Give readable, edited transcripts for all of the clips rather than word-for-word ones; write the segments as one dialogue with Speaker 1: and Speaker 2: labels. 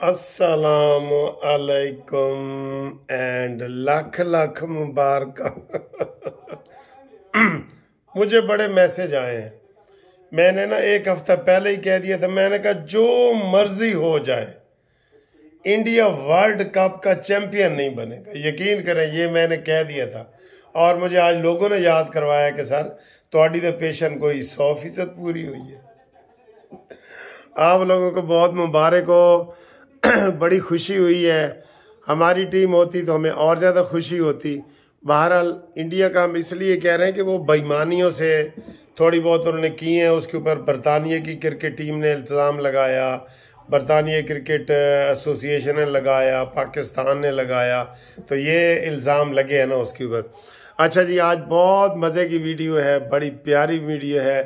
Speaker 1: अस्सलामु अलैकुम एंड लाख लाख मुबारक। मुझे बड़े मैसेज आए हैं। मैंने ना एक हफ्ता पहले ही कह दिया था, मैंने कहा जो मर्जी हो जाए इंडिया वर्ल्ड कप का चैंपियन नहीं बनेगा। यकीन करें, ये मैंने कह दिया था और मुझे आज लोगों ने याद करवाया कि सर थोड़ी तो पेशन कोई 100% पूरी हुई है। आप लोगों को बहुत मुबारक हो। बड़ी खुशी हुई है। हमारी टीम होती तो हमें और ज़्यादा खुशी होती। बहरहाल इंडिया का हम इसलिए कह रहे हैं कि वो बेईमानियों से थोड़ी बहुत उन्होंने की हैं, उसके ऊपर बरतानिया की क्रिकेट टीम ने इल्ज़ाम लगाया, बरतानिया क्रिकेट एसोसिएशन ने लगाया, पाकिस्तान ने लगाया, तो ये इल्ज़ाम लगे हैं ना उसके ऊपर। अच्छा जी, आज बहुत मज़े की वीडियो है, बड़ी प्यारी वीडियो है।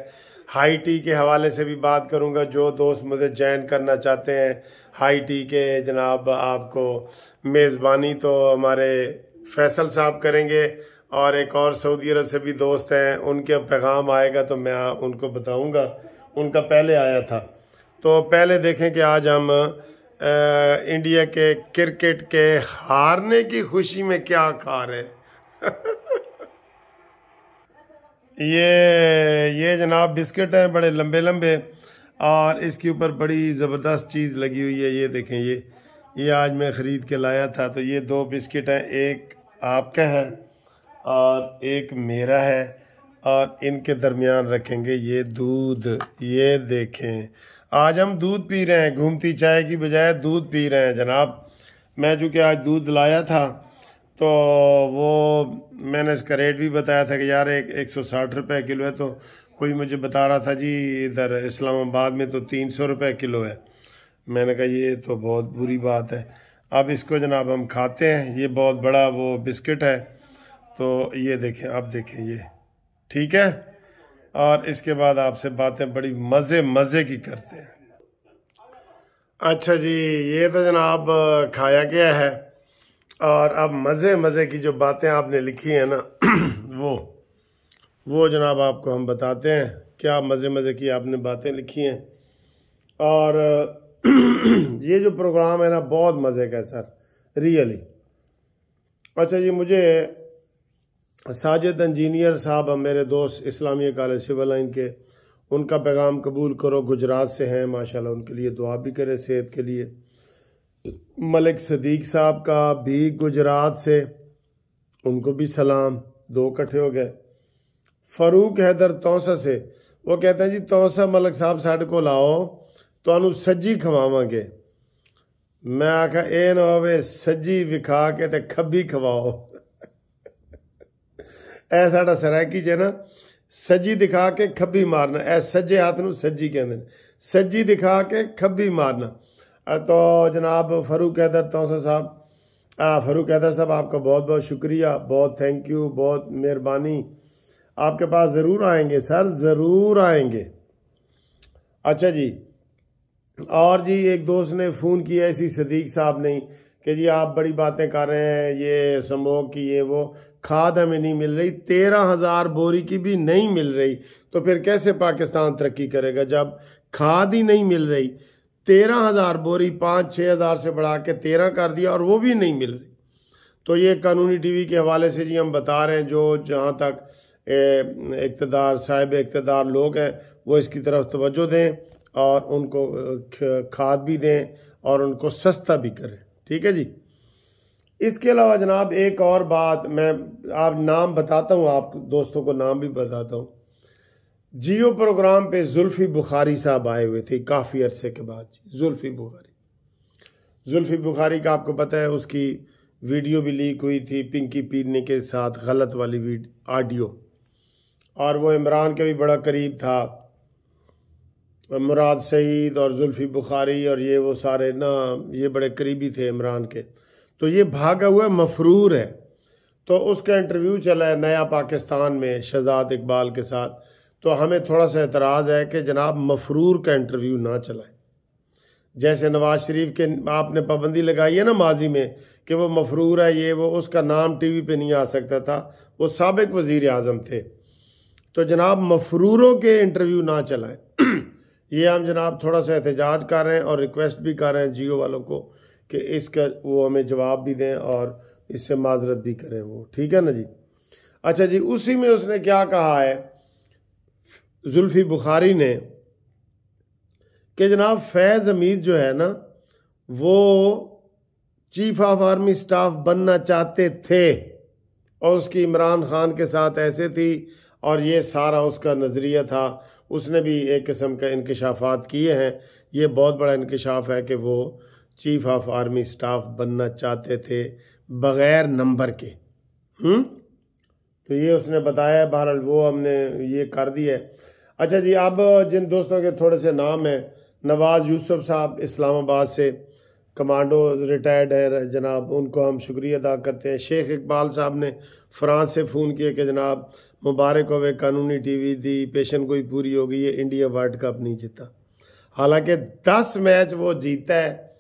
Speaker 1: हाई टी के हवाले से भी बात करूंगा। जो दोस्त मुझे ज्वाइन करना चाहते हैं हाई टी के, जनाब आपको मेज़बानी तो हमारे फैसल साहब करेंगे और एक और सऊदी अरब से भी दोस्त हैं, उनके पैगाम आएगा तो मैं उनको बताऊंगा। उनका पहले आया था। तो पहले देखें कि आज हम इंडिया के क्रिकेट के हारने की खुशी में क्या खा रहे हैं। ये जनाब बिस्किट हैं, बड़े लंबे लंबे, और इसके ऊपर बड़ी ज़बरदस्त चीज़ लगी हुई है। ये देखें, ये आज मैं ख़रीद के लाया था। तो ये 2 बिस्किट हैं, एक आपका है और एक मेरा है, और इनके दरमियान रखेंगे ये दूध। ये देखें, आज हम दूध पी रहे हैं, घूमती चाय की बजाय दूध पी रहे हैं जनाब। मैं चूँकि आज दूध लाया था तो वो मैंने इसका रेट भी बताया था कि यार 160 रुपये किलो है। तो कोई मुझे बता रहा था जी इधर इस्लामाबाद में तो 300 रुपये किलो है। मैंने कहा ये तो बहुत बुरी बात है। अब इसको जनाब हम खाते हैं। ये बहुत बड़ा वो बिस्किट है। तो ये देखें, अब देखें, ये ठीक है। और इसके बाद आपसे बातें बड़ी मज़े की करते हैं। अच्छा जी, ये तो जनाब खाया गया है और अब मज़े की जो बातें आपने लिखी हैं ना वो जनाब आपको हम बताते हैं क्या मज़े की आपने बातें लिखी हैं। और ये जो प्रोग्राम है ना बहुत मज़े का है सर, रियली। अच्छा जी, मुझे साजिद इंजीनियर साहब, मेरे दोस्त इस्लामिया कॉलेज सिविल लाइन के, उनका पैगाम कबूल करो। गुजरात से हैं माशाल्लाह, उनके लिए दुआ भी करें सेहत के लिए। मलिक सदीक साहब का भी गुजरात से, उनको भी सलाम। 2 इकट्ठे हो गए। फरूक हैदर तौसा से, वो कहते हैं जी तौसा मलिक साहब साढ़े को लाओ तो सज्जी खवावांगे। मैं आखा ए ना होवे सज्जी विखा के ते खब्बी खवाओ। ऐ साड़ा सराकी च ना, सज्जी दिखा के खब्बी मारना। ऐ सज्जे हाथ नूं सज्जी कहते हैं, सज्जी दिखा के खब्बी मारना। तो जनाब फरूक हैदर तौसा साहब, फरूक हैदर साहब आपका बहुत बहुत शुक्रिया, बहुत थैंक यू, बहुत मेहरबानी। आपके पास ज़रूर आएंगे सर, ज़रूर आएंगे। अच्छा जी, और जी एक दोस्त ने फ़ोन किया इसी सदीक साहब ने कि जी आप बड़ी बातें कर रहे हैं, ये समोग की, ये वो खाद हमें नहीं मिल रही, 13,000 बोरी की भी नहीं मिल रही, तो फिर कैसे पाकिस्तान तरक्की करेगा जब खाद ही नहीं मिल रही। 13,000 बोरी 5-6 हज़ार से बढ़ा के 13 कर दिया और वो भी नहीं मिल रही। तो ये कानूनी टीवी के हवाले से जी हम बता रहे हैं, जो जहाँ तक इक़्तिदार साहिब इक़्तिदार लोग हैं वो इसकी तरफ तवज्जो दें और उनको खाद भी दें और उनको सस्ता भी करें, ठीक है जी। इसके अलावा जनाब एक और बात, मैं आप नाम बताता हूँ, आप दोस्तों को नाम भी बताता हूँ। जियो प्रोग्राम पे जुल्फी बुखारी साहब आए हुए थे काफ़ी अरसे के बाद। जुल्फी बुखारी का आपको पता है, उसकी वीडियो भी लीक हुई थी पिंकी पीरने के साथ, गलत वाली ऑडियो। और वो इमरान के भी बड़ा करीब था, मुराद सईद और जुल्फी बुखारी और ये वो सारे ना, ये बड़े करीबी थे इमरान के। तो ये भागा हुआ मफरूर है। तो उसका इंटरव्यू चला है नया पाकिस्तान में शहजाद इकबाल के साथ। तो हमें थोड़ा सा एतराज़ है कि जनाब मफरूर का इंटरव्यू ना चलाए। जैसे नवाज शरीफ के आपने पाबंदी लगाई है ना माजी में कि वो मफरूर है, ये वो, उसका नाम टीवी पे नहीं आ सकता था, वो साबिक वज़ीर आज़म थे। तो जनाब मफरूरों के इंटरव्यू ना चलाएं। ये हम जनाब थोड़ा सा एहतजाज कर रहे हैं और रिक्वेस्ट भी कर रहे हैं जियो वालों को कि इसका वो हमें जवाब भी दें और इससे माजरत भी करें वो, ठीक है ना जी। अच्छा जी, उसी में उसने क्या कहा है जुल्फी बुखारी ने कि जनाब फैज़ हमीद जो है ना वो चीफ ऑफ आर्मी स्टाफ बनना चाहते थे और उसकी इमरान खान के साथ ऐसे थी और ये सारा उसका नज़रिया था। उसने भी एक किस्म का इंकशाफात किए हैं। ये बहुत बड़ा इंकशाफ है कि वो चीफ ऑफ आर्मी स्टाफ बनना चाहते थे बग़ैर नंबर के। तो ये उसने बताया। बहरहाल वो हमने ये कर दिया है। अच्छा जी, अब जिन दोस्तों के थोड़े से नाम हैं, नवाज़ यूसुफ साहब इस्लामाबाद से कमांडो रिटायर्ड है जनाब, उनको हम शुक्रिया अदा करते हैं। शेख इकबाल साहब ने फ्रांस से फ़ोन किया कि जनाब मुबारक होवे, कानूनी टीवी दी पेशन गोई पूरी हो गई है, इंडिया वर्ल्ड कप नहीं जीता। हालांकि 10 मैच वो जीता है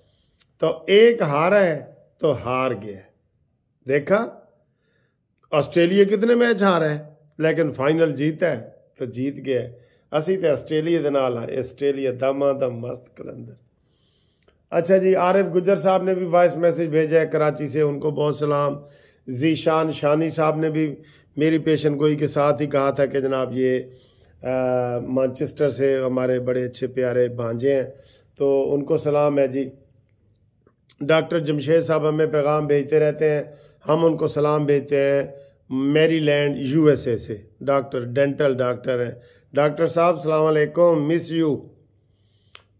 Speaker 1: तो एक हारा है तो हार गया है। देखा ऑस्ट्रेलिया कितने मैच हारा है लेकिन फाइनल जीता है तो जीत गया है। असी तो ऑस्ट्रेलिया के नाल है, ऑस्ट्रेलिया दमादम मस्त कलंदर। अच्छा जी, आरिफ गुजर साहब ने भी वॉइस मैसेज भेजा है कराची से, उनको बहुत सलाम। जीशान शानी साहब ने भी मेरी पेशन गोई के साथ ही कहा था कि जनाब ये मैनचेस्टर से हमारे बड़े अच्छे प्यारे भांजे हैं, तो उनको सलाम है जी। डॉक्टर जमशेद साहब हमें पैगाम भेजते रहते हैं, हम उनको सलाम भेजते हैं मैरीलैंड USA से। डॉक्टर डेंटल डॉक्टर हैं। डॉक्टर साहब सलाम अलैकुम, मिस यू।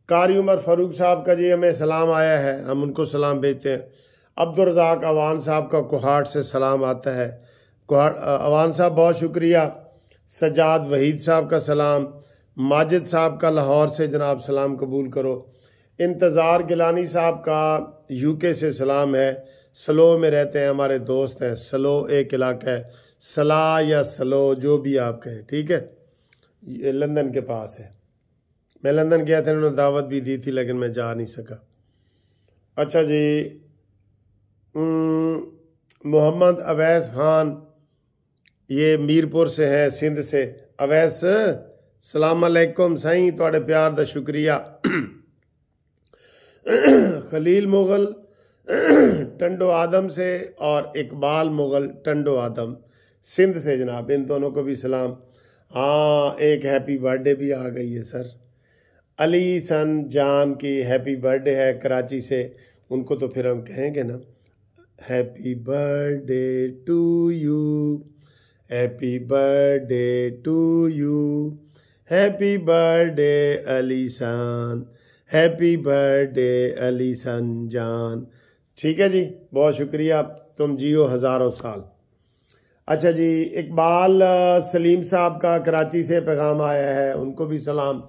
Speaker 1: कारी उमर फारूक साहब का जी हमें सलाम आया है, हम उनको सलाम भेजते हैं। अब्दुल रज़ाक अवान साहब का कोहाट से सलाम आता है। कोहाट अवान साहब बहुत शुक्रिया। सजाद वहीद साहब का सलाम। माजिद साहब का लाहौर से जनाब सलाम कबूल करो। इंतज़ार गिलानी साहब का UK से सलाम है। सलो में रहते हैं, हमारे दोस्त हैं। सलो एक इलाका है, सलाह या सलो जो भी आप कहें, ठीक है। ये लंदन के पास है। मैं लंदन गया था, उन्होंने दावत भी दी थी लेकिन मैं जा नहीं सका। अच्छा जी, मोहम्मद अवैस खान ये मीरपुर से है, सिंध से। अवैस सलाम अलैकुम साईं, तुहाडे प्यार दा शुक्रिया। खलील मुगल टंडो आदम से और इकबाल मुगल टंडो आदम सिंध से जनाब, इन दोनों को भी सलाम। हाँ, एक हैप्पी बर्थडे भी आ गई है सर। अली सन जान की हैप्पी बर्थडे है कराची से, उनको तो फिर हम कहेंगे ना happy birthday to you, happy birthday to you, happy birthday Alison, happy birthday Alison जान। ठीक है जी, बहुत शुक्रिया, तुम जियो हज़ारों साल। अच्छा जी, इकबाल सलीम साहब का कराची से पैगाम आया है, उनको भी सलाम।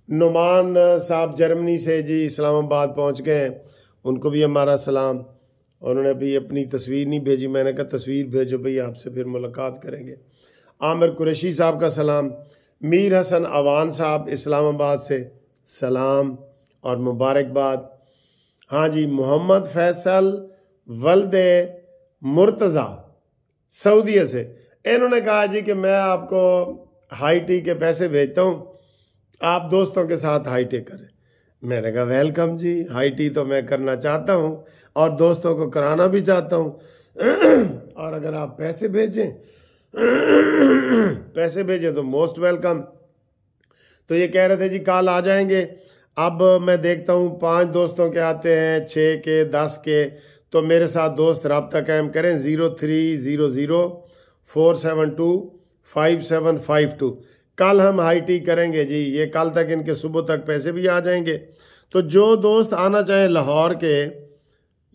Speaker 1: नुमान साहब जर्मनी से जी इस्लामाबाद पहुंच गए हैं, उनको भी हमारा सलाम। उन्होंने अभी अपनी तस्वीर नहीं भेजी, मैंने कहा तस्वीर भेजो भाई, आपसे फिर मुलाकात करेंगे। आमिर कुरैशी साहब का सलाम। मीर हसन अवान साहब इस्लामाबाद से सलाम और मुबारकबाद। हाँ जी, मोहम्मद फैसल वल्दे मुर्तज़ा सऊदीया से, इन्होंने कहा जी कि मैं आपको हाई टी के पैसे भेजता हूँ, आप दोस्तों के साथ हाई टी करें। मैंने कहा वेलकम जी, हाई टी तो मैं करना चाहता हूँ और दोस्तों को कराना भी चाहता हूँ। और अगर आप पैसे भेजें तो मोस्ट वेलकम। तो ये कह रहे थे जी कल आ जाएंगे। अब मैं देखता हूँ 5 दोस्तों के आते हैं, 6 के, 10 के, तो मेरे साथ दोस्त रब्ता कायम करें 030047255752। कल हम हाई टी करेंगे जी, ये कल तक इनके सुबह तक पैसे भी आ जाएंगे। तो जो दोस्त आना चाहे लाहौर के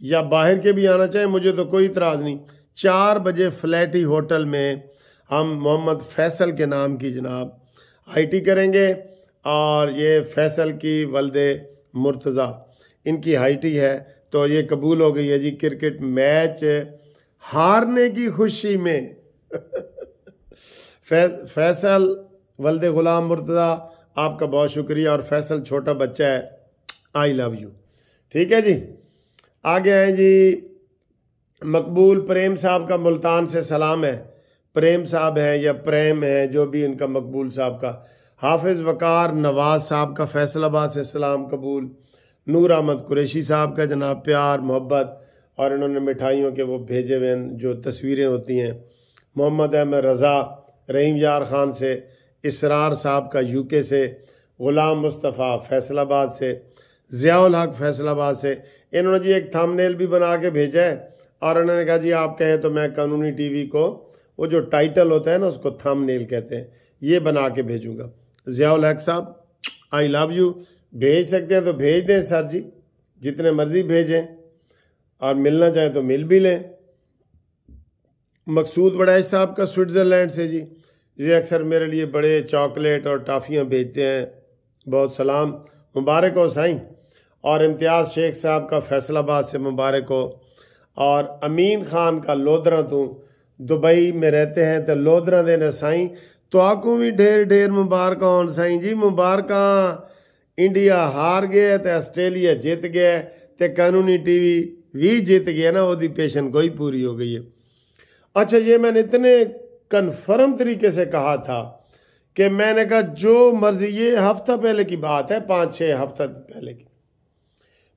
Speaker 1: या बाहर के भी आना चाहे, मुझे तो कोई इतराज़ नहीं। 4 बजे फ्लैटी होटल में हम मोहम्मद फैसल के नाम की जनाब हाई टी करेंगे और ये फैसल की वल्दे मुर्तज़ा इनकी हाई टी है, तो ये कबूल हो गई है जी। क्रिकेट मैच हारने की खुशी में फैसल वल्दे गुलाम मुर्तज़ा आपका बहुत शुक्रिया, और फैसल छोटा बच्चा है, आई लव यू। ठीक है जी, आगे हैं जी मकबूल प्रेम साहब का मुल्तान से सलाम है। प्रेम साहब हैं या प्रेम है, जो भी इनका, मकबूल साहब का। हाफिज़ वकार नवाज साहब का फैसलाबाद से सलाम कबूल, नूर अहमद कुरैशी साहब का जनाब प्यार मोहब्बत, और इन्होंने मिठाइयों के वो भेजे हुए जो तस्वीरें होती हैं। मोहम्मद अहमद रज़ा रहीम यार ख़ान से, इसरार साहब का यूके से, ग़ुलाम मुस्तफ़ा फैसलाबाद से, ज़ियाउल हक फैसलाबाद से। इन्होंने जी एक थंबनेल भी बना के भेजा है और इन्होंने कहा जी आप कहें तो मैं कानूनी टीवी को वो जो टाइटल होता है ना उसको थंबनेल कहते हैं, ये बना के भेजूंगा। ज़ियाउल हक साहब आई लव यू, भेज सकते हैं तो भेज दें सर जी, जितने मर्जी भेजें, और मिलना चाहे तो मिल भी लें। मकसूद बड़ैश साहब का स्विट्ज़रलैंड से जी, ये अक्सर मेरे लिए बड़े चॉकलेट और टॉफ़ियाँ भेजते हैं, बहुत सलाम, मुबारक हो साईं। और इम्तियाज़ शेख साहब का फैसलाबाद से मुबारक हो। और अमीन खान का लोधरा तू दुबई में रहते हैं तो लोधरा देने साईं, तो आपको भी ढेर ढेर मुबारक हो साईं जी, मुबारक। इंडिया हार गया तो आस्ट्रेलिया जीत गया तो कानूनी टीवी भी जीत गया ना, वो पेशन कोई पूरी हो गई है। अच्छा, ये मैंने इतने कन्फर्म तरीके से कहा था कि मैंने कहा जो मर्जी, ये हफ्ता पहले की बात है, 5-6 हफ्ता पहले की,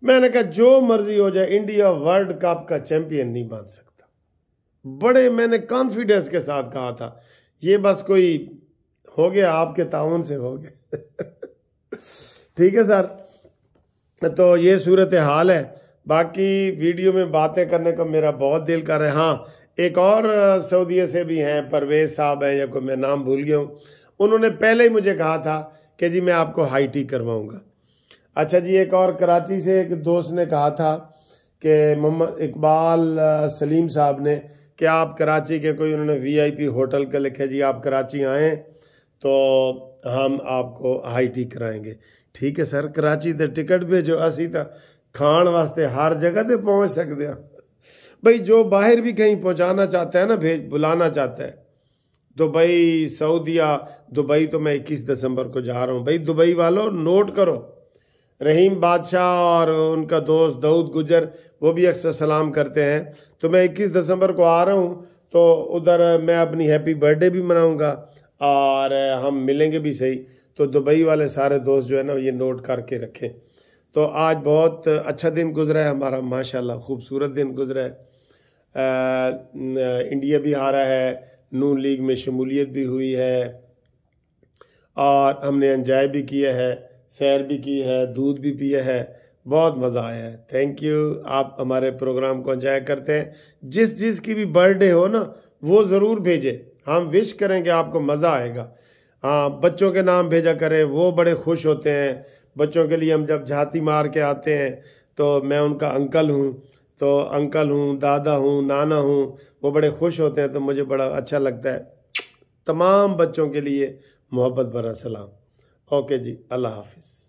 Speaker 1: मैंने कहा जो मर्जी हो जाए इंडिया वर्ल्ड कप का चैंपियन नहीं बन सकता। बड़े मैंने कॉन्फिडेंस के साथ कहा था, ये बस कोई हो गया आपके ताउन से हो गया। ठीक है सर, तो ये सूरत हाल है। बाकी वीडियो में बातें करने का मेरा बहुत दिल कर रहा है। हाँ, एक और सऊदीया से भी हैं, परवेज साहब हैं या कोई, मैं नाम भूल गया हूँ, उन्होंने पहले ही मुझे कहा था कि जी मैं आपको हाई टी करवाऊँगा। अच्छा जी, एक और कराची से एक दोस्त ने कहा था कि मोहम्मद इकबाल सलीम साहब ने कि आप कराची के कोई, उन्होंने VIP होटल का लिखे, जी आप कराची आएँ तो हम आपको हाई टी कराएंगे। ठीक है सर, कराची तो टिकट भेजो, असी तो खाण वास्ते हर जगह ते पहुँच सकते हैं भाई। जो बाहर भी कहीं पहुँचाना चाहता है ना, बुलाना चाहता है, दुबई सऊदीया, दुबई तो मैं 21 दिसंबर को जा रहा हूँ भाई। दुबई वालों नोट करो, रहीम बादशाह और उनका दोस्त दाऊद गुजर वो भी अक्सर सलाम करते हैं। तो मैं 21 दिसंबर को आ रहा हूँ, तो उधर मैं अपनी हैप्पी बर्थडे भी मनाऊंगा और हम मिलेंगे भी सही। तो दुबई वाले सारे दोस्त जो है ना, ये नोट करके रखें। तो आज बहुत अच्छा दिन गुजरा है हमारा, माशाल्लाह खूबसूरत दिन गुजरा है। इंडिया भी हारा है, नून लीग में शमूलियत भी हुई है, और हमने एंजॉय भी किया है, सैर भी की है, दूध भी पिया है, बहुत मज़ा आया है। थैंक यू, आप हमारे प्रोग्राम को एंजॉय करते हैं। जिसकी भी बर्थडे हो ना, वो ज़रूर भेजें, हम विश करेंगे, आपको मज़ा आएगा। हाँ, बच्चों के नाम भेजा करें, वो बड़े खुश होते हैं। बच्चों के लिए हम जब झाती मार के आते हैं तो मैं उनका अंकल हूँ, तो अंकल हूँ, दादा हूँ, नाना हूँ, वो बड़े खुश होते हैं, तो मुझे बड़ा अच्छा लगता है। तमाम बच्चों के लिए मोहब्बत भरा सलाम। ओके जी, अल्लाह हाफिज़।